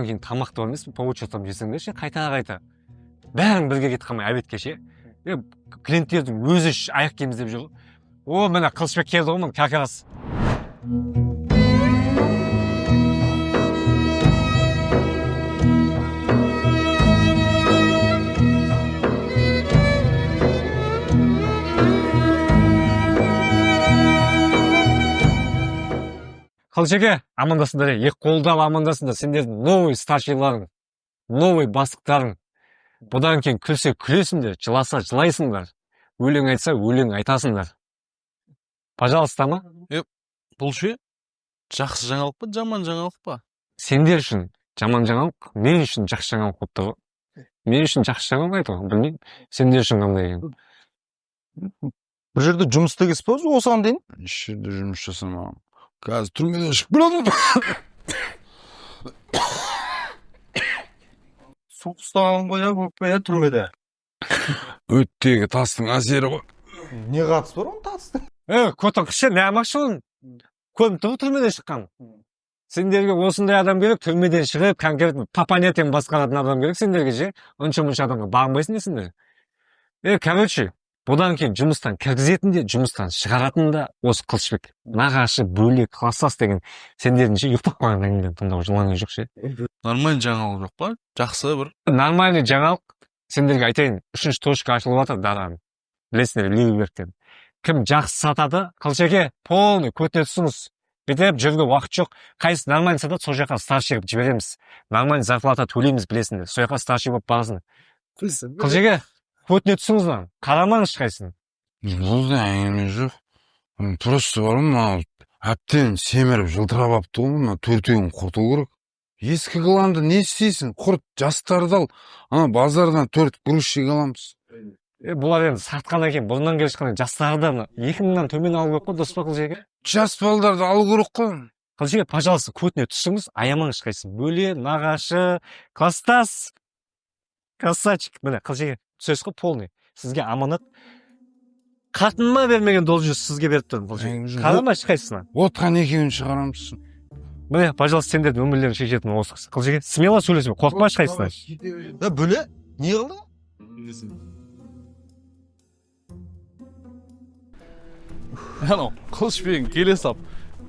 одан кейін тамақты бар емес по учетам жесеңдер ше қайта бәрің бірге кетіп қалмай обедке ше клиенттердің өзі аяқ киім іздеп жүр ғой міне Қылышбек келді ғой міне как раз Қылышеке, амандасыңдар, екі қолдап амандасыңдар, сендердің новый старшийларың, новый бастықтарың. Бұдан кейін күлсе күлесіңдер, жыласа жылайсыңдар, өлең айтса өлең айтасыңдар. Пожалуйста, ма? Бұл ше, жақсы жаңалық па, жаман жаңалық па? Сендер үшін жаман жаңалық, мен үшін жақсы жаңалық болып тұр. Мен үшін жақсы жаңалық айтыр, білмеймін. Сендер үшін қандай екен? Бір жерде жұмыс істегенсіз ба осыған дейін? Еш жерде жұмыс жасамағам. Қазір түрмеден шығып келатырмын. Соғыстан қоя көкпая түрмеде. Өттегі тастың әсері ғой. Не қатысы бар оның тастың? Көтің қышы, не амақшы оның? Көріп тұр түрмеден шыққан. Сендерге осындай адам керек, түрмеден шығып, конкретно папанетен басқаратын адам керек сендерге же. Онша-мұнша адамға бағынбайсың десіңдер. Короче, бұдан кейін жұмыстан кіргізетін де, жұмыстан шығаратын да осы Қылышбек. Нағашы, бөлек, класстас деген сендердің ше ұйықтап қалған әңгімеден тыңдау жылаңыз жоқ ше. Нормальный жаңалық жоқ па? Жақсы бір. Нормальный жаңалық, сендерге айтайын, 3-ші точка ашылып жатыр дарам. Білесіңдер, Ливерпульден. Кім жақсы сатады? Қылышеке, полный көтіне түсіңіз. Бүйтіп жүрге уақыт жоқ. Қайсы нормальный сатады, сол жаққа старший қылып жібереміз. Нормальный зарплата төлейміз, білесіңдер. Сол жаққа старший болып барасың. Қылышеке, көтіне түсіңіз lan. Қарамаңыз ешқайсысын. Бұл да әңгіме жоқ. Просто бар мына әбден семіріп жылтырап апты ғой, мына төртеуін құрту керек. Ескі қыламды не істейсің? Құрт, жастарды ал. Ана базардан 4 грузчик аламыз. Бұлар енді сатқан екен, бұрыннан келе шыққан жастарды 2000-нан төмен алу керек қой, дұрыс па Қылышеке? Жас балдарды алу керек қой. Қылышеке, пожалуйста, көтіне түсіңіз, аямаңыз ешқайсысын. Бөле, нағашы, класстас, красавчик. Міне, Қылышеке, түсесіз ғой, полный. Сізге аманат. Қатыныма бермеген должность сізге беріп тұрмын, Қылышеке. Қарама ешқайсысына. Отқан екеуін шығарамыз. Міне, пожалуйста, сендердің өмірлерін шешетін осы. Қылышеке, смело сөйлесің, қорқма ешқайсысына. Бөле, не қылды? Анау, Қылышбегін келе сап,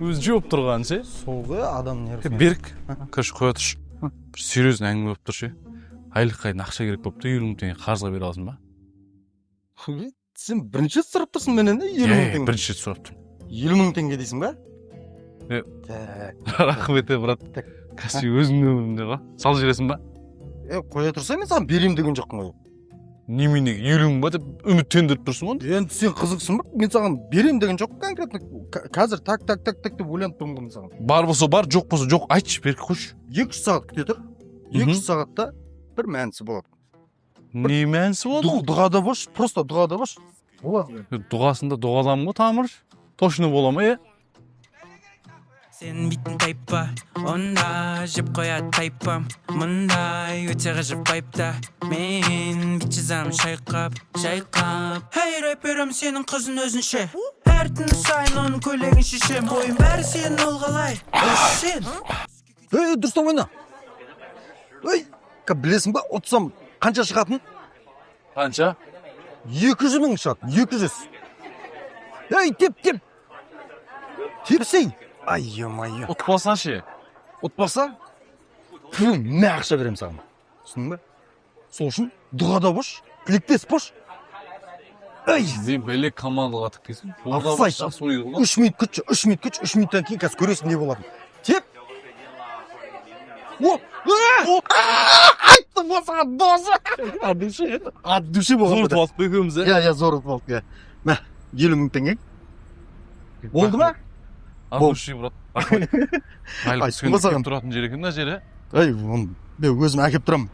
өзі жауып тұрған ше. Сол ғой адам нерві. Берік, көш қоя тұршы. Бір серьезный әңгіме болып тұр ше. Айлыққа ақша керек болып тұр, 20 мың теңге қарызға бере аласың ба? Сен бірінші сұрап тұрсың менен, 20 мың теңге. Бірінші сұрап тұрмын. 20 мың теңге дейсің ба? Рахмет, брат. Кәсіп өзіңнің өмірінде ғой. Сал жібересің ба? Қоя тұрса мен саған берем деген жоқпын ғой. Неменеге 20 мың ба деп үміттендіріп тұрсың ғой? Енді сен қызықсың ба? Мен саған берем деген жоқ конкретно. Қазір так деп ойланып тұрмын ғой мен саған. Бар болса бар, жоқ болса жоқ. Айтшы, Берік, қойшы. 2 сағат күте тұр. 2 сағатта бір мәнісі болады. Не мәнісі болады? Дұғада бош, просто дұғада бош. Болады. Дұғасында дұғадан ба тамыр? Точно бола ма, Сен битін тайпа, онда жеп қояды тайпам. Мұндай өте ғажап байпта, мен бит жазам шайқап. Хей, рэперім сенің қызын өзінше. Әр түн сайын оның көйлегін шешем. Бойым бәрі сенің ол қалай. Сен. Дұрыстан ойна. Білесің ба, отсам қанша шығатын? Қанша? 200 мың шығады, 200. Теп. Тепсей. Ай-ё-майё. Ұтпаса ше? Ұтпаса? Мә ақша берем саған. Түсінің ба? Сол үшін дұғада бош, тілектес бош. Мен бәлек командаға тіктейсің. 3 минут күтші, 3 минут күтші, 3 минуттан кейін қазір көресің не болады. Теп. Айтты болсаған досы. Ат дүші болған. Зор ұтып екеуміз, Зор ұтып алып. Мә, 20 мың теңге. Болды ма? Ардуши, брат. Айлық түскендіктен тұратын жер екен, да жері? Мен өзім әкеп тұрам.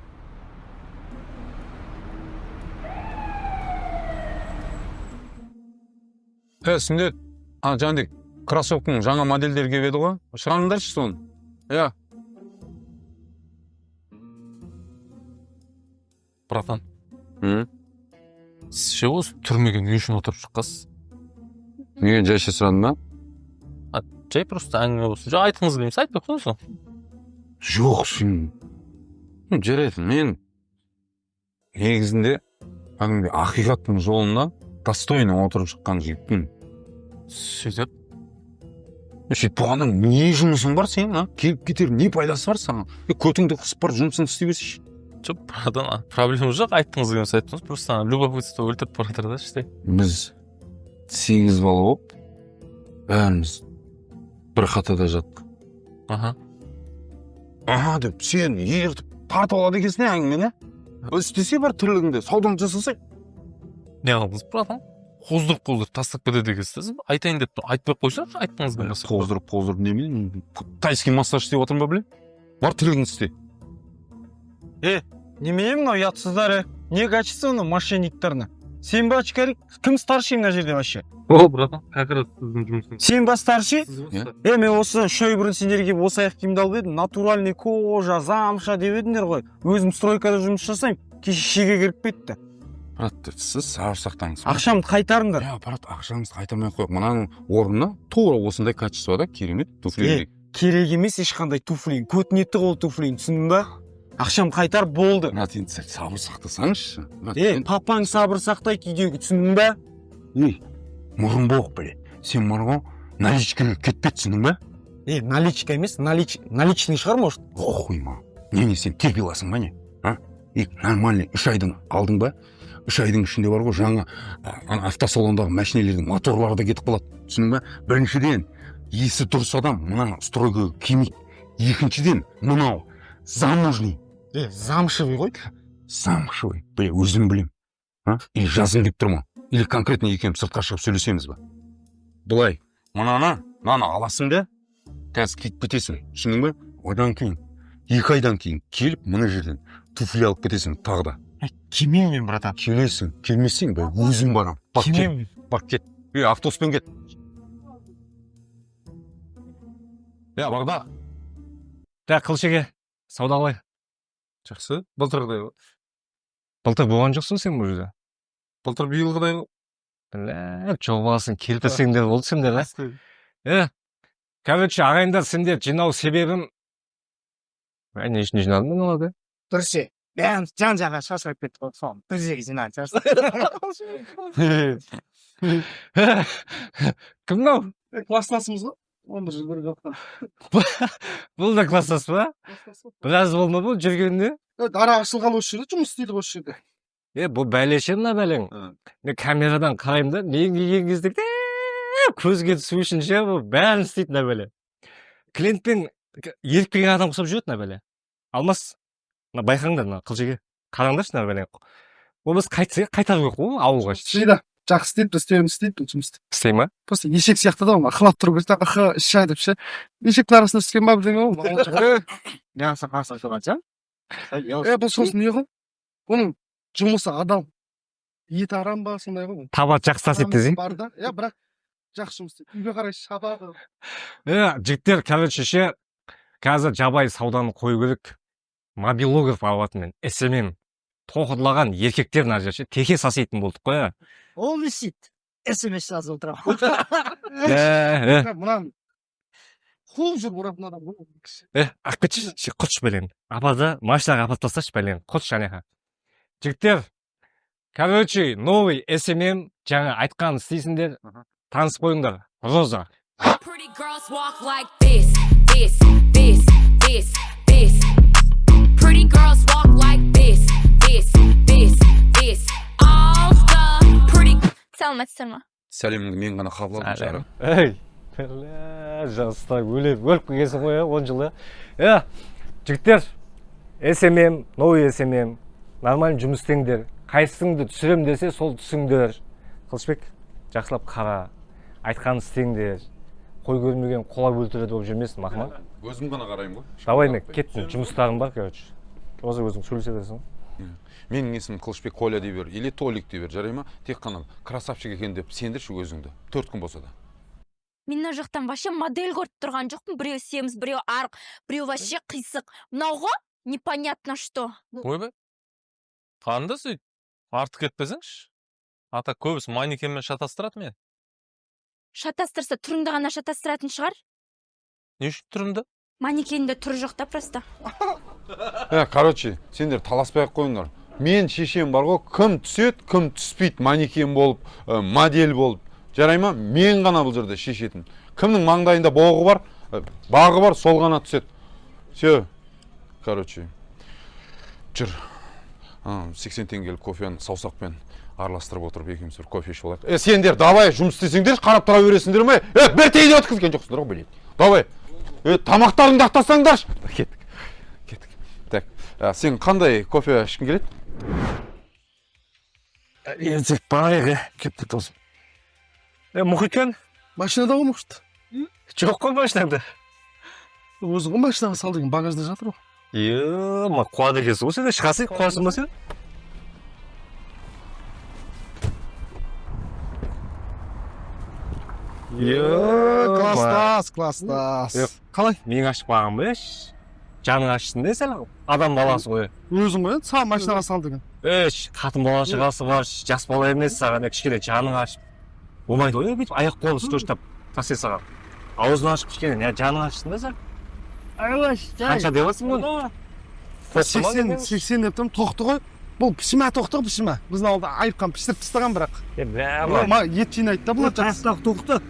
Сендер, жаңдек, кроссовкың жаңа модельдері келеді ғой? Шығарыңдаршы соны. Братан. Сіз ше осы түрмеге не үшін отырып шыққасыз? Неге жайша сұрадың ба? Жай просто әңгіме болсын. Жа айтыңыз келеміз, айтпай қойыңыз ғой. Жоқ, сен жарайды, мен негізінде кәдімгі ақиқаттың жолына достойно отырып шыққан жігітпін. Сөйтіп, Сөйтіп бұғанның не жұмысың бар сен, а? Келіп кетер не пайдасы бар саған? Көтіңді қысып бар жұмысыңды істей берсейші. жоқ, братан, проблема жоқ, айттыңыз келген айттыңыз, просто ана любопытство өлтіріп бара жатыр да іште. Біз 8 бала болып, бәріміз бір қатада жаттық. Аха. Аха деп, сен ертіп тартып алады екенсің әңгімені. Істесе бар тірлігіңде, саудаңды жасасай. Не қылдыңыз, братан? Қоздырып тастап кетеді екенсіз. Айтайын деп айтпай ақ қойсаңшы, айттыңыз келген Қоздырып немене? Тайский массаж істеп отырмын ба біле? Бар тірлігіңді істе. Немене мынау ұятсыздар, не качественно мошенниктарны? Сен ба очкарик? Кім старший мына жерде вообще? О, братан, как раз сіздің жұмысыңыз. Сен ба старший? Иә. Мен осы үш ай бұрын сендерге осы аяқ киімді алып едім, натуральный кожа, замша деп едіңдер ғой. Өзім стройкада жұмыс жасаймын, кеше шеге кіріп кетті. Брат, сіз сабыр сақтаңыз. Ақшамды қайтарыңдар. Брат, ақшаңызды қайтармай ақ қойық. Мынаның орнына тура осындай качествода керемет туфли. Керек емес ешқандай туфлиң, көтінетті қол туфлиң, түсіндің ба? Ақшамды қайтар болды. Брат, енді сәл сабыр сақтасаңызшы. Папаң сабыр сақтайды үйдегі, түсіндің ба? Мұрын боқ біле. Сен мұрын наличкаға кетпет, түсіндің ба? Наличка емес, наличный шығар, может? Охуй ма. Не, сен терпеласың ба не? Нормальный 3 айдың алдың ба? 3 айдың ішінде бар ғой, жаңа автосалондағы машинелердің моторлары да кетіп қалады. Түсіндің ба? Біріншіден, есі дұрыс адам мына стройкаға келмейді. Екіншіден, мынау замужний. Замшевый ғой? Замшевый. Біле, өзім білем. Или жазым деп тұрмын. Или конкретно екеуміз сыртқа шығып сөйлесеміз ба? Былай, мынаны аласың да, қазір кетіп кетесің. Түсіндің ба? Одан кейін, 2 айдан кейін келіп, мына жерден туфли алып кетесің тағы да. Келмеймін мен, братан. Келесің, келмесең бе, өзім барам. Бак кет. Автобуспен кет. Бағда. Так, Қылшеге, саудалай. Жақсы, былтырғыдай ғой. Былтыр болған жоқсың сен бұл жерде? Былтыр биылғыдай ғой. Білә, жобасын келтірсеңдер болды сендер, Короче, ағайындар сендер жинау себебім... Не үшін жинадым мен оларды? Дұрыс. Бәрін жан-жағына шашырап кетті ғой, соны бір жерге жинайды. Кім мынау? Класстасымыз ғой, 11 жыл бірге оқыған. Бұл да класстас ба? Біраз болды ма бұл жүргенде? Ара ашылғалы осы жерде жұмыс істейді осы жерде. Бұл бәлеше мына бәлең. Мен камерадан қараймын да, мен келген кезде көзге түсу үшін ше, бұл бәрін істейді мына бәле. Клиентпен ерікпеген адам құсап жүреді мына бәле. Алмас, байқаңдар, Қылшеге. Қараңдаршы мына бәлең. Ол біз қайтару керек қой ауылға. Шейда, жақсы істейді, біз істеуін істейді, жұмысты. Істей ма? Просто ешек сияқты да ол, ықылап тұру керек, ықы, шай деп ше. Ешектің арасында түскен ба бірдеңе ол. Яғысы қасы соған ше. Бұл сосын не ғой? Оның жұмысы адал. Еті арам ба, сондай ғой. Табат жақсы етті, бар да, бірақ жақсы жұмыс істейді. Үйге қарай шабады. Жігіттер, короче ше, қазір жабай сауданы қою керек. Мобилограф алатын мен, SMM тоқырлаған еркектер мына жерше теке саситын болдық қой. Ол не істейді? SMS жазып отырамын. Мұнан қуып жүр ұратын адам. Ақ кетші, құтш бәлен. Апада машинаға апат тасташы бәлен, құтш жәнеға. Жігіттер, короче, новый SMM жаңа айтқанын істейсіңдер, таныс қойыңдар. Роза. Pretty girls walk like this, this, this, this, this. Pretty girls walk like this, this, this, this. All the pretty. Саламатсыздар ма? Сәлеміңді мен ғана қабыл алдым жарым. Жаста өліп келгенсің ғой, 10 жылы. Жігіттер, SMM, новый SMM, нормально жұмыс істеңдер. Қайсыңды түсірем десе, сол түсіңдер. Қылышбек, жақсылап қара, айтқанын істеңдер. Қой көрмеген қола өлтіреді болып жүрмесін, мақман. Өзім ғана қараймын ғой. Давай мен кеттім, жұмыстарым бар, короче. Осы өзің сөйлесесің. Менің есімім Қылышбек Коля дей бер, или Толик дей бер, жарай ма? Тек қана красавчик екен деп сендірші өзіңді. 4 күн болса да. Мен мына жақтан вообще модель көріп тұрған жоқпын. Біреу семіз, біреу арық, біреу вообще қисық. Мынау ғой непонятно что. Ойбай, қанды сөйт, артық кетпесеңші. Ата көбісі манекенмен шатастырады мен. Шатастырса түріңді ғана шатастыратын шығар. Не үшін түрімді? Манекенде түрі жоқ та просто. Короче, сендер таласпай ақ қойыңдар. Мен шешем бар ғой, кім түсет, кім түспейді манекен болып, модель болып. Жарай ма? Мен ғана бұл жерде шешетін. Кімнің маңдайында бағы бар, сол ғана түсет. Все. Короче, жүр. 80 теңгелік кофені саусақпен араластырып отырып екеуміз бір кофе ішіп алайық. Сендер давай жұмыс істесеңдер, қарап тұра бересіңдер ме? Бір тейді өткізген жоқсыңдар ғой, білейді. Давай. Тамақтарыңды ақтасаңдаршы. Кеттік. Так, сен қандай кофе ішкің келеді? Ертек барайық, кетті тосын. Мұхиткен? Машинада ғой мұхит. Жоқ қой машинаңда. Өзі ғой машинаға сал деген багажда жатыр ғой. Қуады кесі ғой сен, шығасың, қуасың ба сен? Класстас. Қалай? Мен ашып бағым беш. Жаның ашсын де сәл, адам баласы ғой. Өзің ғой, саған машинаға сал деген. Қатын бала шығасы бар, жас бала емес саған, кішкене жаның ашып. Болмайды ғой, бүйтіп аяқ қолы стөштап тастай саған. Аузын ашып кішкене, жаның ашсын да сәл. Қанша девасың ғой? 80 деп тұрмын, тоқты ғой. Бұл пішіма тоқты, пішіма. Біздің ауылда айыпқан пішіріп тыстаған бірақ. Ет жинайды да бұл тоқты.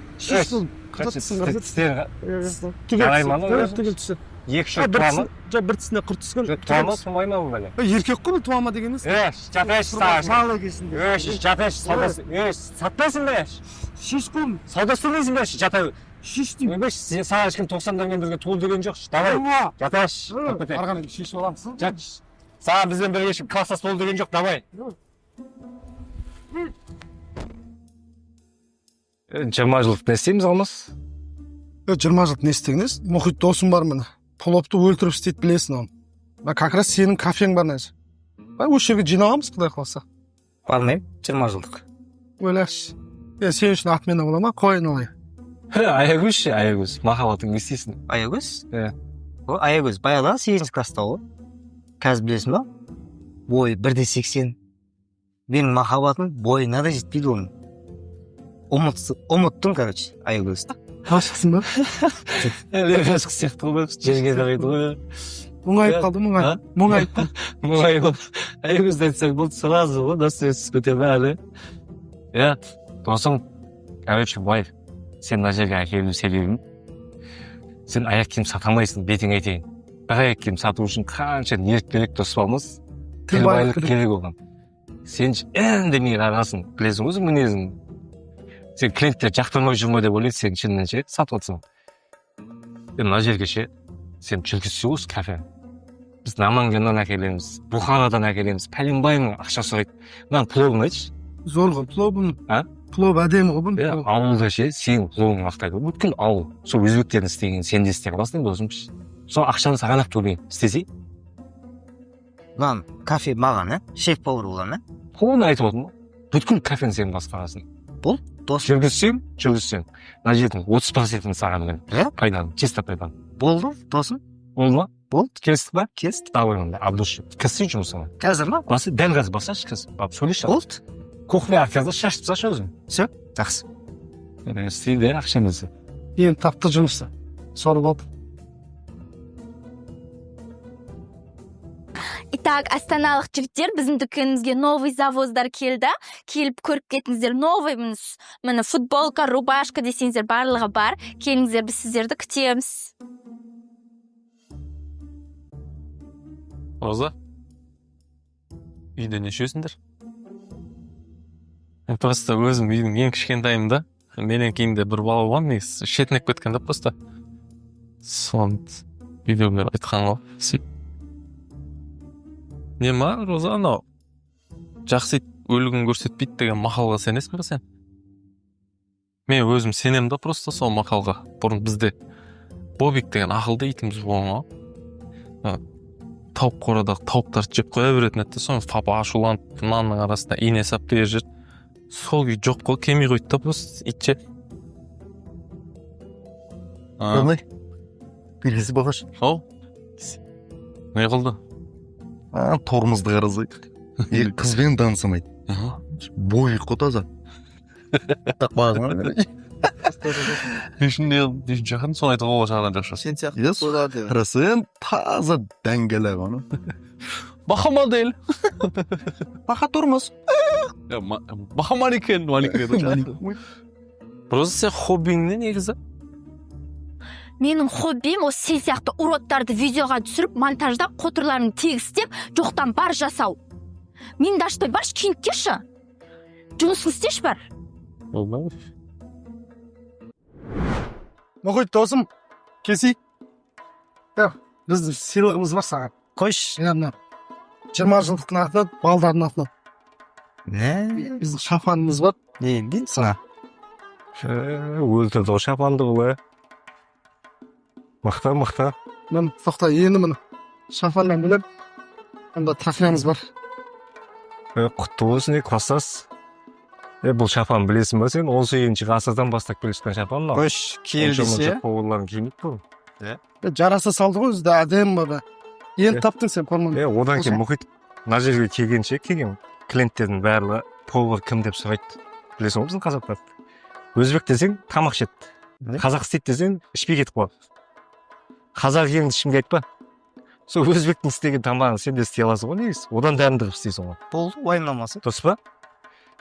Екі шөп туама? Бір тісіне құрт түскен. Туама, тумай ма бұл бәле? Еркек қой, туама дегеніз. Жатайшы сағаш. Жатайшы, сатпайсың бе? Шеш қойым. Сауда істемейсің бе? Жатай. Шеш деймін. Саған ешкім 90-дан кейін бізге туыл деген жоқ. Давай, жатайшы. Арған енді шешіп аламсың. Жатшы. Саған бізден бірге ешкім кластас бол деген жоқ. Давай. 20 жылдық не істейміз Алмас? 20 жыл не істегеніз? Мұхит досым бар міне. Полопты өлтіріп істейді білесің оны. Как раз сенің кафең бар нәзі. Осы жерге жиналамыз, құдай қаласа. Бармайым, 20 жылдық. Ойлашы. Сен үшін атмені бола ма? Қойын олай. Аягөз ше, аягөз. Махаббатың не істейсің? Аягөз? Аягөз баяғыда 8 класста ғой. Қазір білесің ба? Бойы 1,80. Менің махаббатым бойына да жетпейді оның. Ұмыттым, короче, аягөзді. Ғашықсың ба? Ғашық сияқты ғой, жерге қарайды ғой. Мұңайып қалды, мұңайып қалды. Мұңайып қалды. Аягөзді айтсақ болды, сразу ғой, достоинствосы көтеріп әлі. Досым, короче, бай, сен мына жерге әкелу себебім, сен аяқ киім сата алмайсың, бетің айтайын. Бір аяқ киім сату үшін қанша ниет керек доспамыз, тілбайлық керек оған. Сен әндемей қарасын, білесің өзің мінезің. Сен клиенттер жақтырмай жүрме деп ойлайды, сен шынымен ше сатып отырсың. Мына жерге ше, сен жүргізсе осы кафе. Біз Намангеннен әкелеміз, Бұхарадан әкелеміз, пәленбайның ақша сұрайды. Мынан пловын айтшы. Зор ғой, плов әдемі ғой бұны. Ауылда ше, сен пловың ақтайды. Бүткіл ауыл. Сол өзбектердің істеген, сен де істей қаласың досым. Сол ақшаны саған ақ төлейін. Істесей? Мынан кафе маған, шеф повар болған, Қолын айтып отырмын. Бүткіл кафені сен басқарасың. Бұл досым. Жүргізсең. Мына жердің 30%-ін саған мен. Пайданы, чисто пайданы. Болды, досым. Болды ма? Болды. Келістік ба? Келістік. Давай онда, Абдушы. Кірсей жұмысыңа. Қазір ма? Дәл қазір басашы кірсіп. Сөйлеші. Болды. Кухня арқазда шашып тасташы өзің. Все, жақсы. Істейді ақшамызды. Енді тапты жұмысты. Соры болды. Итак, астаналық жігіттер, біздің дүкенімізге новый завоздар келді. Келіп көріп кетіңіздер. Новый міне футболка, рубашка десеңіздер барлығы бар. Келіңіздер, біз сіздерді күтеміз. Роза, үйде нешесіңдер? Просто өзім үйдің ең кішкентайым да. Менен кейінде бір бала болған, негізі шетінеп кеткен да просто. Соны үйдегілер айтқан ғой. Не ма, Роза, анау жақсы өлігін көрсетпейді деген мақалға сенесің бе сен? Мен өзім сенем да просто сол мақалға. Бұрын бізде Бобик деген ақылды итіміз болған ғой. Тауық қорадағы тауықтарды жеп қоя беретін еді, соны папа ашуланып нанның арасына ине сап беріп жүр. Сол күй жоқ қой, кемей қойды да просто итше. Қандай? Белгісі бағаш. Ау? Не қылды? Тормызды қаразай. Қызбен танысамайды. Бойы қотаза. Так бағына. Ешінде жақын соны айтуға бола шағынан жақшы. Сен сияқты. Қарасаң таза дәңгелек оны. Баха модель. Баха тұрмыз. Баха манекен. Просто сен хоббиң не негізі? Менің хоббим осы сен сияқты уродтарды видеоға түсіріп, монтаждап, қотырларын тегістеп, жоқтан бар жасау. Мен даштой барш киініп жұмысын істеш бар. Мұхит досым, кесейік. Біздің сыйлығымыз бар саған. Қойш. 20 жылдықтың атынан, балдардың атынан. Не? Біздің шапанымыз бар. Не дейін сыңа? Өлтірді ғой шапанды ғой. Мақта. Мен тоқта енді міне шапаннан бөліп, онда тақиямыз бар. Құтты болсын, класстас. Бұл шапан білесің ба сен? 18-ші ғасырдан бастап келіскен шапан. Қойш, киелдесе. Оларын киініп бұл. Жараса салды ғой, өзді әдем бада. Енді таптың сен форманы. Одан кейін мұхит мына жерге келген клиенттердің барлығы повар кім деп сұрайды. Білесің ғой біздің қазақтар. Өзбек десең тамақ ішеді. Қазақ істейді десең ішпей кетіп қалады. Қазақ екеніңді ешкімге айтпа. Сол өзбектің істеген тамағын сен де істей аласың ғой негізі. Одан дәмді қылып істейсің ғой. Болды, уайымдамасы. Дұрыс па?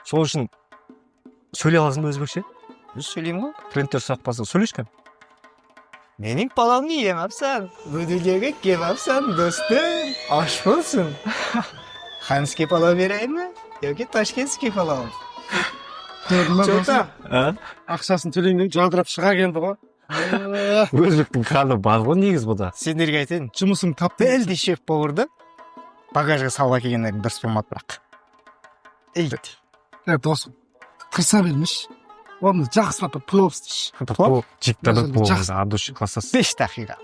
Сол үшін сөйлей аласың ба өзбекше? Сөйлеймін ғой. Клиенттер сұрақ болса сөйлешкен. Менің баламды емапсан, бүділеге кемапсан, достым, аш болсын. Ханский палау берейін ме? Yoki Ташкентский палау? Жоқта. Ақшасын төлейін деп жадырап шыға келді ғой. Өзбектің қаны бар ғой негіз бұда. Сендерге айтайын, Жұмысын тапты. білді шеф поварды багажға салға келгендерін дұрыс болмады бірақ. Ей, Досым, тырса бермеш. Оны жақсылап плов істеш. Жиктады бұл адуш классас. 5 дақиқа.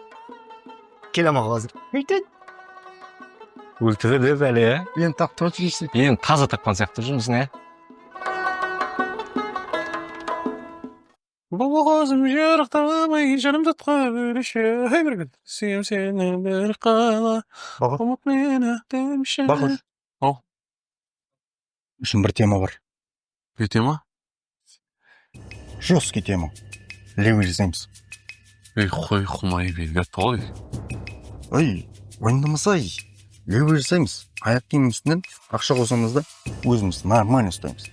Келемақ қазір. Үйтін. Өлтірі де бәле. Енді тапты өтіп жейсің. Енді таза тапқан сияқты жұмысың, Бұл қозым жарықтамай жаным татқа бөліші. Хай біргін, сүйем сені бір қала. Ұмыт мені демші. Бақыш. Үшін бір тема бар. Bir tema? Жесткий тема. Левый жасаймыз. Қой құмай белгілер толы. Ой, ойындамасай. Левый жасаймыз. Аяқ киім үстінен ақша қосамыз да, өзіміз нормально ұстаймыз.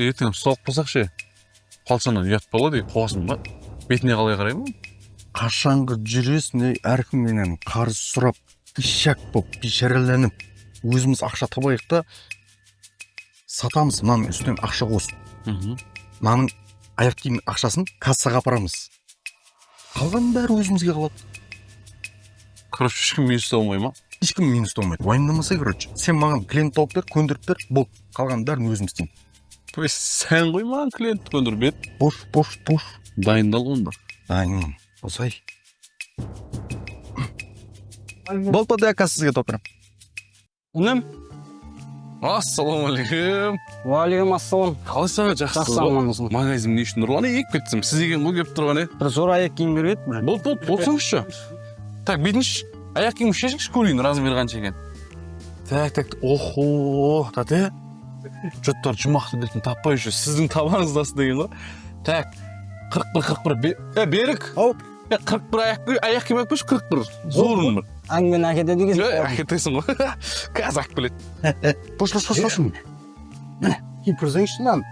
Ертең соғып болсақ ше, қалсанан ұят болады, қоғасын ба? Бетіне қалай қараймын? Қашанғы жүресіне әркімнен қарыз сұрап, ишак боп, бишараленіп, өзіміз ақша табайық та, сатамыз, мынаның үстінен ақша қосып. Мынаның аяқ киім ақшасын кассаға апарамыз. Қалған бәрі өзімізге қалады. Короче, ешкім мен ұстамай ма? Ешкім мен ұстамайды. Уайымдамасай, короче. Сен маған клиент тауып бер, көндіріп бер, бол. Қалған бәрін өзім істеймін. То есть сен ғой маған клиент көндіріп бер. Бош. Дайындал онда. Дайын. Осай. Бол па да кассаға топтырам. Үнім? Ассалаумалейкум. Уалейкум ассалам. Қалайсың, жақсы. Магазин не үшін ұрланы ек кетсім. Сіз деген бұл кеп тұрған, Бір зор аяқ киім береді. Болсаңызшы. Так, бетінші аяқ киім шешіңші көрейін, размер қанша екен. Так, охо, тәте. Жұрттар жұмақты дейтін таппай жүр. Сіздің табаныздасы деген ғой. Так, 41. Берік. 41 аяқ киім әкпеш, 41. Зорын бір. Әңгімен әкеті дегіз. Әкетесің ғой. Қазақ білет. Бош. Міне, киіп көрсеңші нан.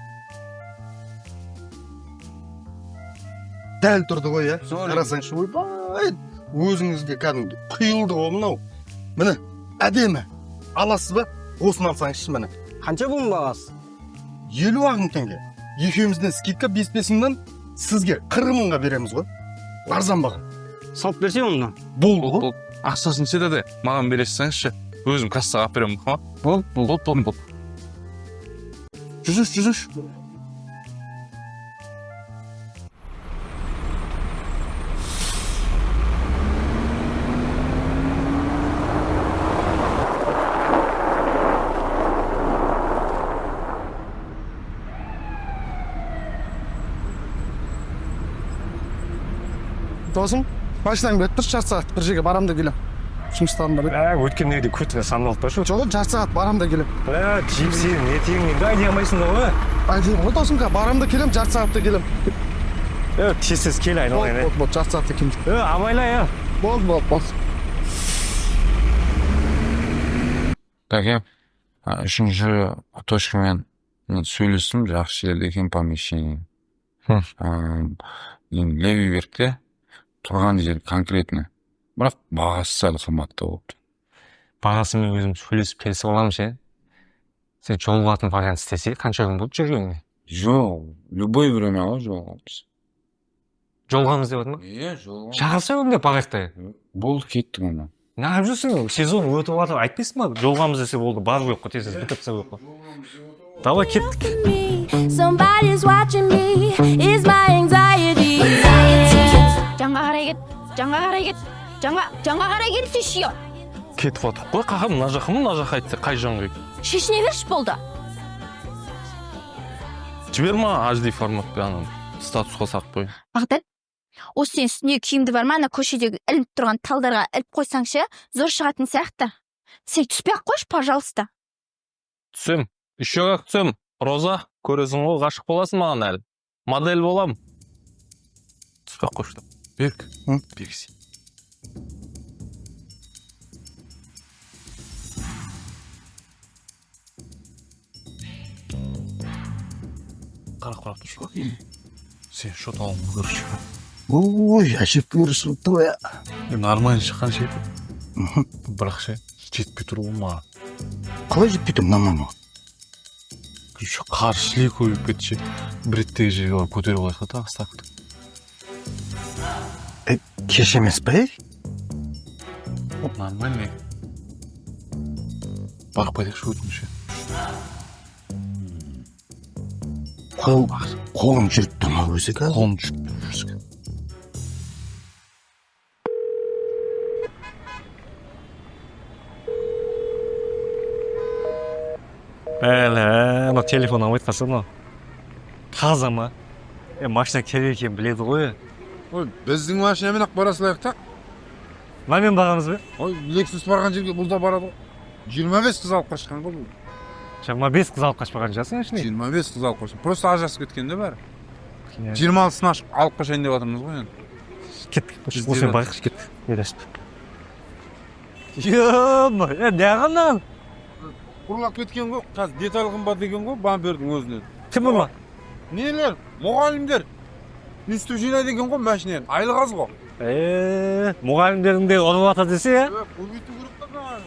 Дәл тұрды ғой, ә? Қарасаңшы, ойбай. Өзіңізге кәдімгі құйылды ғой мынау. Міне, әдемі. Аласыз ба? Осын алсаңызшы міне. Қанша бұның бағасы? 50 теңге. Екеумізден скидка 5-5-ңнан сізге 40 мыңға береміз ғой. Арзан баға. Салып берсе онда. Бол. Ақшасын сетеді, маған бересіңізші. Өзім кассаға беремін, ха? Бол. Жүзіш. Досым, машинаң бет тұр, жарты сағат бір жерге барам да келем. Жұмыстарым бар. Өткен үйде көтіне саналып па шу? Жоқ, жарты сағат барам да келем. Жип сенің етеңін енді айдай алмайсың да ғой. Айдайым ғой досым, барам да келем, жарты сағатта келем. Тез кел айналайын. болды жақсы екен. Абайла я. Болды. Так, я үшінші точкамен сөйлестім, жақсы жерде екен помещение. Левый берікте тұрған жер конкретно. Бірақ бағасы сәл қымбатты болды. Бағасымен өзім сөйлесіп келісіп аламын ше. Сен жолығатын вариант істесе, қанша күн болды жүргеніңе? Жоқ, любой время ғой жолығамыз. Жолығамыз деп отыр ма? Иә, жолығамыз. Шағылса өңде бағақтай. Болды, кеттік оны. Неғып жүрсің? Сезон өтіп жатыр, айтпайсың ба? Жолығамыз десе болды, бар жоқ қой, тез бітірсе жоқ қой. Давай кеттік. Somebody's watching me is my anxiety. Жаңға қарай кет. Жаңға қарай кетсейші. кетіп жатыр қой, қағам мына жаққа айтса қай жанға Шешіне берші болды. жіберма HD форматпен ана статусқа сақып қой. Бағдат, осы сен үстіне киімді бар ма, ана көшедегі ілініп тұрған талдарға іліп қойсаңшы, зор шығатын сияқты. Сен түспей-ақ қойшы, пожалуйста. Түсем, еще как түсем. Роза, көресің ғой, ғашық боласың маған әлі. Модель болам. Түспей-ақ қойшы. Берік, сен. Қарақ тұршы. Сен шот алың көрші. Ой, әшеп көрісіп тұр я. Нормально шыққан ше. Бірақ ше, жетпей тұру ма. Қалай жетпей тұрмын, нормально. Еще қаршылей көйіп кетші. Бреттегі жерге бар көтеріп алайық та ставкты. Кеш емес па, Нормально. Бағып қайтайықшы өтінше. Қолым жүріп тұрма өзі қазір. Қолым жүріп жүрсің. Ана телефон алмайды қасына. Қаза ма? Машина керек екенін біледі ғой. Ой, біздің машинамен ақ бара салайық та. Намен бағамыз бе? Ой, Lexus барған жерге бұл да барады ғой. 25 қыз алып қашқан ғой бұл. 25 қыз алып қашпаған жасың ішіне? 25 қыз алып қашқан. Просто ажырасып кеткен де бәрі. 26-сын ашып алып қашайын деп жатырмыз ғой енді. Кеттік, осымен байқыш кеттік. Елесіп. Йома, неғаннан? Ұрлап кеткен ғой, қазір деталь қымбат деген ғой, бампердің өзінен. Кім ұрлап? Нелер? Мұғалімдер. Институт жинайды деген ғой машинаны. Айлық аз ғой. Мұғалімдердің де ұрып жатыр десе, я? Көбейту керек та.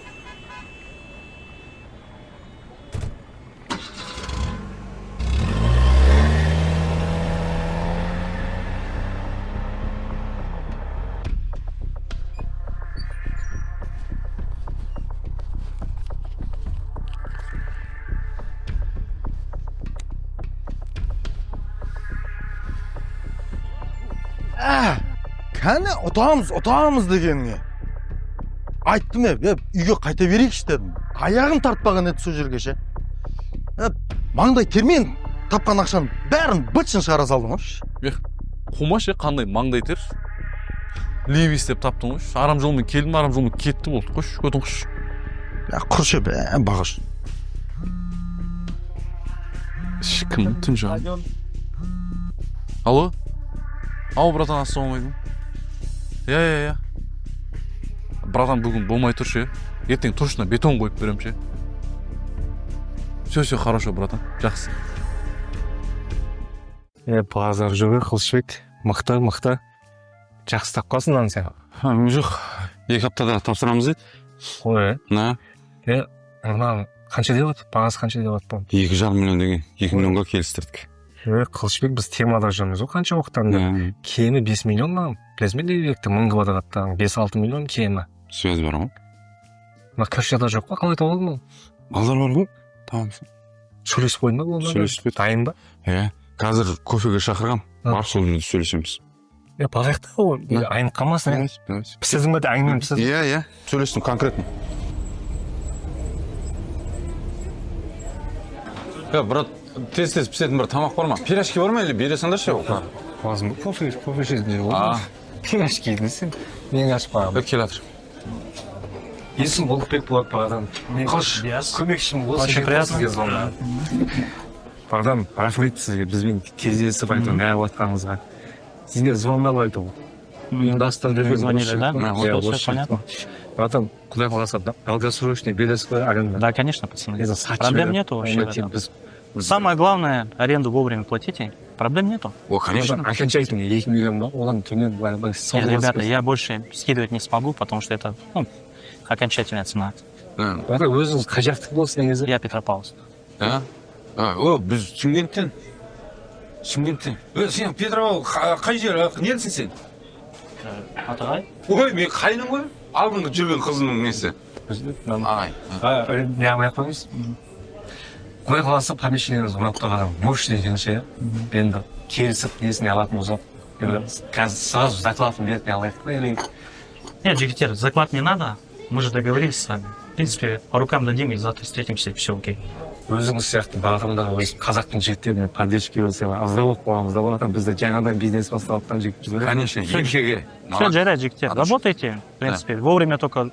Кәне ұтамыз дегенге. Айттым үйге қайта берейікші дедім. Аяғым тартпаған еді сол жерге ше. Маңдай термен тапқан ақшаны бәрін бытшын шығара салдым ғой. Қумаш қандай маңдай тер. Леви істеп таптың ғой. Арам жолмен келдім, арам жолмен кетті болды. Қош, өтің қош. Құршы бағыш. Кім түн жағын? Алло? Ау, братан, ассалаумалейкум. Я. Братан, бүгін болмай тұр ше. Ертең точно бетон қойып берем ше. Все, хорошо, братан. Жақсы. Базар жүгі, Қылышбек. Мықты. Жақсы тапқасын аны сен. Жоқ, 2 аптада тапсырамыз еді. Ой, На. Мына қанша деп отыр? Бағасы қанша деп отыр? 2,5 миллион деген. 2 миллионға келістірдік. Қылышбек, біз темада жүрміз ғой, қанша уақыттан? Кемі 5 миллион ма? Білесің бе, Левекті 1000 квадраттан 5-6 миллион кемі. Сөз бар ғой. Мына көшеде жоқ па? Қалай тауып алдың? Балдар бар ғой. Тамам. Сөйлесіп қойдың ба? Сөйлесіп қойдық. Дайын ба? Қазір кофеге шақырғам. Барып сол жерде сөйлесеміз. Барайық та ғой. Айнып қалмасын. Пісірдің бе? Әңгімен пісірдің? Иә. Сөйлестім конкретно. Брат, тез пісетін бір тамақ бар ма? Пирожки бар ма или бере салдаршы? Lazım bu kofe şişleri olur. Piraş giydin мен ашып бағам. Кел жатыр. Есім болып пек болады бағадан. Қош, көмекшім болсын. Очень приятно кездесті. Бағдан, рахмет сізге бізбен кездесіп айтып неғып жатқаныңызға. сізге звондап айтты ғой. Ұйымдастырып Звонили, да? Иә, Вот, осы всё понятно. Потом, құдай қаласа, долгосрочный белесовой аренда. Да, конечно, пацаны. Это сачи, Проблем да. нету вообще. в Эти этом. біз- Самое главное, аренду вовремя платите. Проблем нету. О, конечно. Окончательно 2 миллион ба, одан төмен былай Нет, ребята, я больше скидывать не смогу, потому что это окончательная цена. өзіңіз қай жақтікі болсын негізі. Я Петропавловск. О, біз Шымкенттен. Сен Петропавл қай жер? Несің сен? Атығай? Ой, мен қайным ғой. Алдыңғы жүрген қызының несі. Ай. Не алмай ақ қойыңыз. Құдай қаласа помещениеңіз ұнап тұрған мощный жеңше, енді келісіп несіне алатын болсақ, енді қазір сразу закладын беріп алайық па, или Нет, жігіттер, заклад не надо. Мы же договорились с вами. В принципе, по рукам дадим и завтра встретимся, и все окей. өзіңіз сияқты бағытымдағы өз қазақтың жігіттеріне поддержка берсе, аздап болып қоямыз да болатын, бізде жаңадан бизнес басталыптан жігіт жүр. Конечно, екеге. Все, жарят, жігіттер. Работайте, в принципе. Вовремя только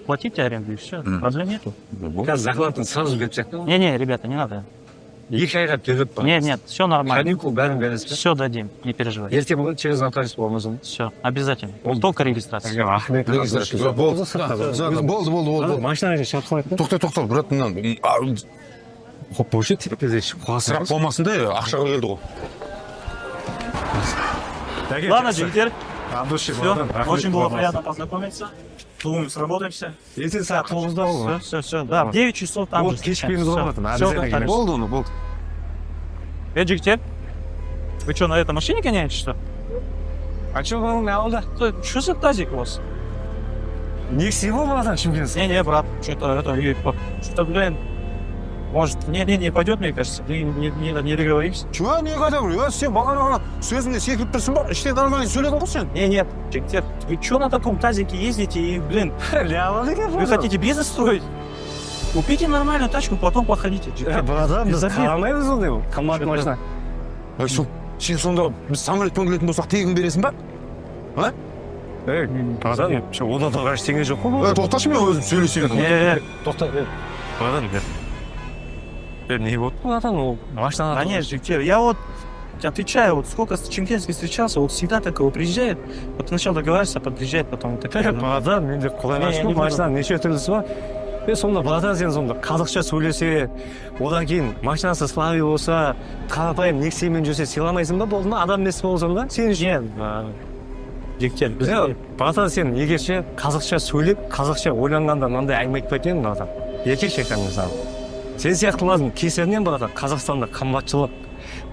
платите аренду, и все. Проблем нету. Қазір закладын сразу беріп сияқты. Не-не, ребята, не надо. 2 айға беріп па. Нет, все нормально. Каникул бәрін бересіз бе? Все дадим, не переживайте. Ерте бүгін через нотариус болмасын. Все, обязательно. Только регистрация. Рахмет. Болды. Машинаға шапсылайық та. Тоқта, брат, мынаны. Хоп, бойшы терпезеш. Сұрақ болмасын да, ақшаға келді ғой. Ладно, жігіттер, Все, все. Очень было приятно познакомиться. Думаю, сработаемся. Ертең сағат 9-да бол. Все. Да, в 9 часов там Вот, же кешікпейміз встречаемся. болатын, Всё, обязательно договорились. Болды оны, болды. Жігіттер, вы что, на этой машине гоняете, что? А что вам не алды? Что за тазик у вас? Нексі бол братан Шымкент. Не, брат, что-то, блин, может, не пойдет, мне кажется, не договоримся. Чуа, не қадам, сен бағана сөзіңде секіріп тұрсың ба? Іштен нормально сөйледің ғой сен. Нет, жігіттер, вы что на таком тазике ездите и, блин, вы хотите бизнес строить? Купите нормальную тачку, потом походите. жігіттер. Братан, біз Без обид. қаламаймыз ондай бұл. Қымбат машина. Сен сонда біз самолетпен келетін болсақ тегін бересің ба? Братан, одан да ештеңе жоқ қой бұл. Тоқташы мен өзім сөйлесейін. Тоқта, братан, не вот, братан, ол машина. Да нет, жігіттер, я вот отвечаю, вот сколько с Чемкенской встречался, вот всегда такого приезжает, вот сначала договариваешься, а подъезжает, потом вот такая. Братан, менде құдай ашқын машинаның неше түрлісі бар. Сонда братан сен сонда қазақша сөйлесе, одан кейін машинасы слави болса, қарапайым нексемен жүрсе сыйламайсың ба, болды ма? Адам емес болсаң да, сен үшін. Жігіттер, Бізде братан сен егерше қазақша сөйлеп, қазақша ойланғанда мынандай әңгіме айтпайтын едің братан. Еркекше айтамын мысалы. Сен сияқтылардың кесірінен братан Қазақстанда қымбатшылық,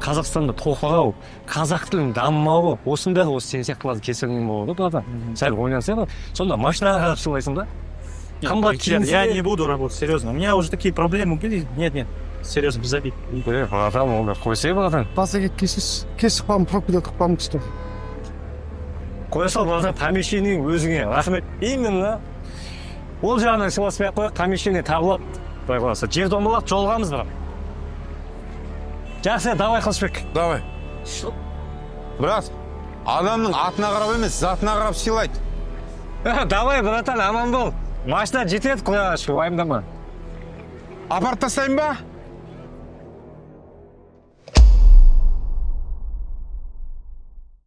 Қазақстанда тоқырау, қазақ тілінің дамымауы, осының бәрі осы сен сияқтылардың кесірінен болады братан. Сәл ойланса ба, сонда машинаға қарап сыйлайсың да. Қымбат киінсе. я не буду работать, серьезно. У меня уже такие проблемы были. Нет, серьезно, без обид. Братан, онда қойсай братан. Басыға кесіп қалым, пропида қып қалым күшті. Қоя сал братан, помещениең өзіңе рахмет. Именно ол жағынан сыйласпай ақ қояйық, помещение табылады. Құдай қаласа, жер домалақ жолғамыз бірақ. Жақсы, давай Қылышбек. Давай. Брат, адамның атына қарап емес, затына қарап сыйлайды. Давай, братан, аман бол. Машина жетеді, құдайға шүкір, уайымдама. Апарып тастайын ба?